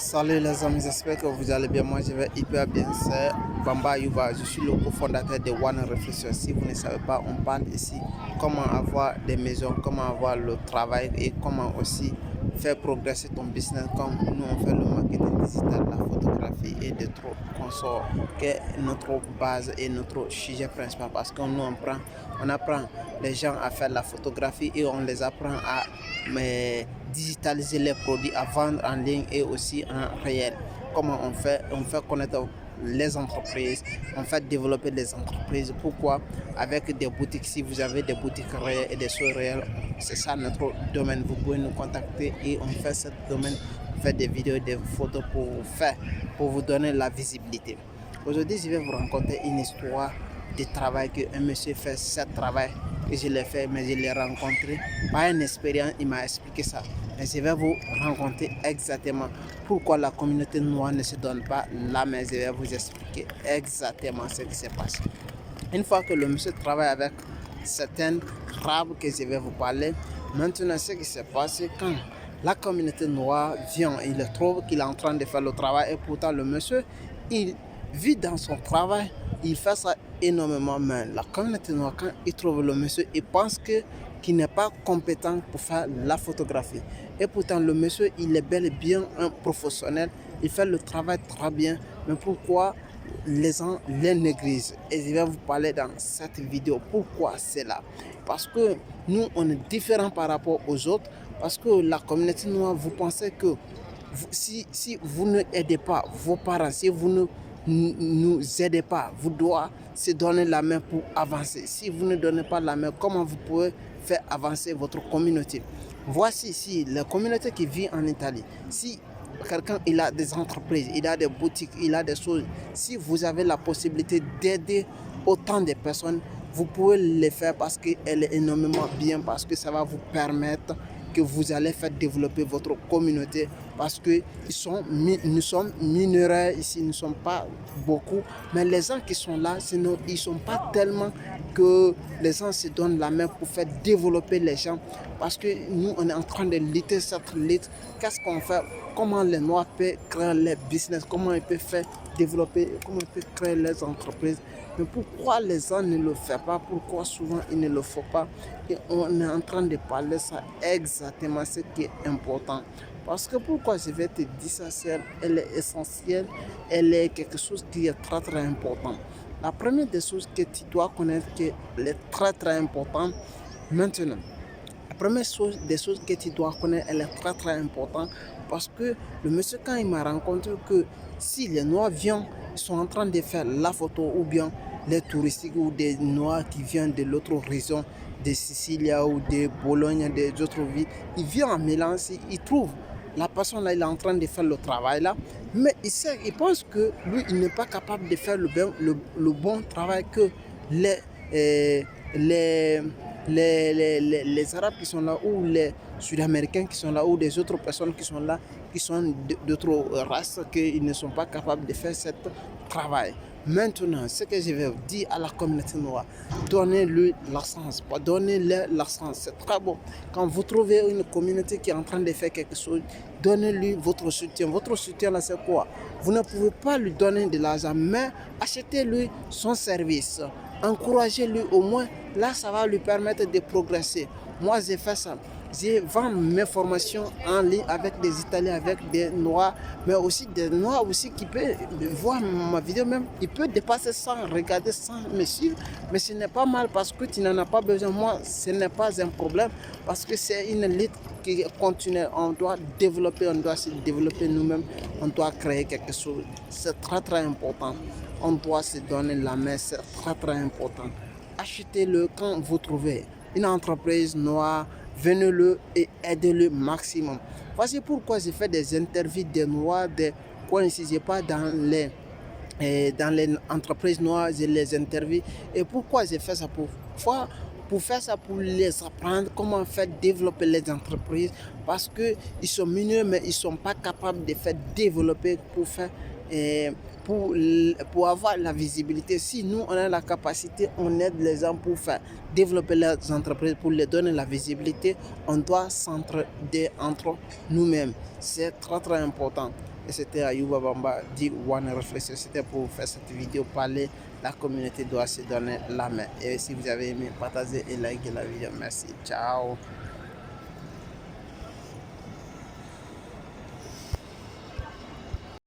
Salut les amis, j'espère que vous allez bien. Moi je vais hyper bien. C'est Bamba Yuba, je suis le cofondateur de One Réflexion. Si vous ne savez pas, on parle ici comment avoir des maisons, comment avoir le travail et comment aussi faire progresser ton business comme nous on fait le marketing digital, la photographie et d'autres consorts qui est notre base et notre sujet principal parce qu'on nous on apprend les gens à faire la photographie et on les apprend à digitaliser les produits, à vendre en ligne et aussi en réel. Comment on fait connaître les entreprises, on fait développer les entreprises. Pourquoi? Avec des boutiques, si vous avez des boutiques réelles et des choses réelles, c'est ça notre domaine. Vous pouvez nous contacter et on fait ce domaine, on fait des vidéos, des photos pour vous donner la visibilité. Aujourd'hui, je vais vous raconter une histoire de travail qu'un monsieur fait, ce travail que je l'ai fait, mais je l'ai rencontré par une expérience, il m'a expliqué ça. Mais je vais vous raconter exactement pourquoi la communauté noire ne se donne pas la main. Je vais vous expliquer exactement ce qui s'est passé. Une fois que le monsieur travaille avec certaines crabes que je vais vous parler, maintenant ce qui s'est passé quand la communauté noire vient, il trouve qu'il est en train de faire le travail et pourtant le monsieur, il vit dans son travail, il fait ça énormément, mais la communauté noire, quand il trouve le monsieur, il pense qu'il n'est pas compétent pour faire la photographie. Et pourtant, le monsieur, il est bel et bien un professionnel, il fait le travail très bien, mais pourquoi les gens les négligent? Et je vais vous parler dans cette vidéo pourquoi c'est là. Parce que nous, on est différents par rapport aux autres, parce que la communauté noire, vous pensez que si vous ne aidez pas vos parents, si vous ne nous aidez pas, vous devez se donner la main pour avancer. Si vous ne donnez pas la main, comment vous pouvez faire avancer votre communauté? Voici ici la communauté qui vit en Italie. Si quelqu'un il a des entreprises, il a des boutiques, il a des choses, si vous avez la possibilité d'aider autant de personnes, vous pouvez le faire parce qu'elle est énormément bien, parce que ça va vous permettre que vous allez faire développer votre communauté parce que nous sommes minerais ici, nous ne sommes pas beaucoup, mais les gens qui sont là, sinon, ils ne sont pas tellement que les gens se donnent la main pour faire développer les gens parce que nous, on est en train de lutter cette lutte. Qu'est-ce qu'on fait? Comment les Noirs peuvent créer les business, comment ils peuvent faire développer, comment ils peuvent créer les entreprises. Mais pourquoi les gens ne le font pas? Pourquoi souvent ils ne le font pas? Et on est en train de parler ça exactement ce qui est important. Parce que pourquoi je vais te dire ça, elle est essentielle, elle est quelque chose qui est très très important. La première des choses que tu dois connaître qui est très très importante maintenant. La première chose, des choses que tu dois connaître, elle est très très importante parce que le monsieur, quand il m'a rencontré que si les Noirs viennent, ils sont en train de faire la photo ou bien les touristiques ou des Noirs qui viennent de l'autre région, de Sicilia ou de Bologne, des autres villes, ils viennent en Milan, ils trouvent la personne là, il est en train de faire le travail là, mais il pense que lui, il n'est pas capable de faire le bon travail que les, euh, les, les Arabes qui sont là, ou les Sud-Américains qui sont là, ou des autres personnes qui sont là, qui sont d'autres races, qu'ils ne sont pas capables de faire ce travail. Maintenant, ce que je vais dire à la communauté noire, donnez-lui la chance, donnez-leur la chance, c'est très bon. Quand vous trouvez une communauté qui est en train de faire quelque chose, donnez-lui votre soutien. Votre soutien, là, c'est quoi? Vous ne pouvez pas lui donner de l'argent, mais achetez-lui son service. Encouragez-lui au moins, là ça va lui permettre de progresser. Moi j'ai fait ça, je vends mes formations en ligne avec des Italiens, avec des Noirs, mais aussi des Noirs aussi qui peuvent voir ma vidéo même, il peut dépasser sans regarder, sans me suivre, mais ce n'est pas mal parce que tu n'en as pas besoin. Moi ce n'est pas un problème parce que c'est une lutte qui continue, on doit développer, on doit se développer nous-mêmes, on doit créer quelque chose, c'est très très important. On doit se donner la main, c'est très très important. Achetez-le quand vous trouvez une entreprise noire, venez-le et aidez-le maximum. Voici pourquoi j'ai fait des interviews des noirs, des coins ici, je pas dans les entreprises noires, je les interviewe. Et pourquoi j'ai fait ça? Pour faire ça, pour les apprendre comment faire développer les entreprises, parce qu'ils sont mineurs, mais ils ne sont pas capables de faire développer pour faire pour avoir la visibilité. Si nous on a la capacité, on aide les gens pour faire développer leurs entreprises, pour les donner la visibilité, on doit s'entraider entre nous-mêmes. C'est très très important. Et c'était Ayouba Bamba dit One Réflexion. C'était pour vous faire cette vidéo, parler. La communauté doit se donner la main. Et si vous avez aimé, partagez et likez la vidéo. Merci. Ciao.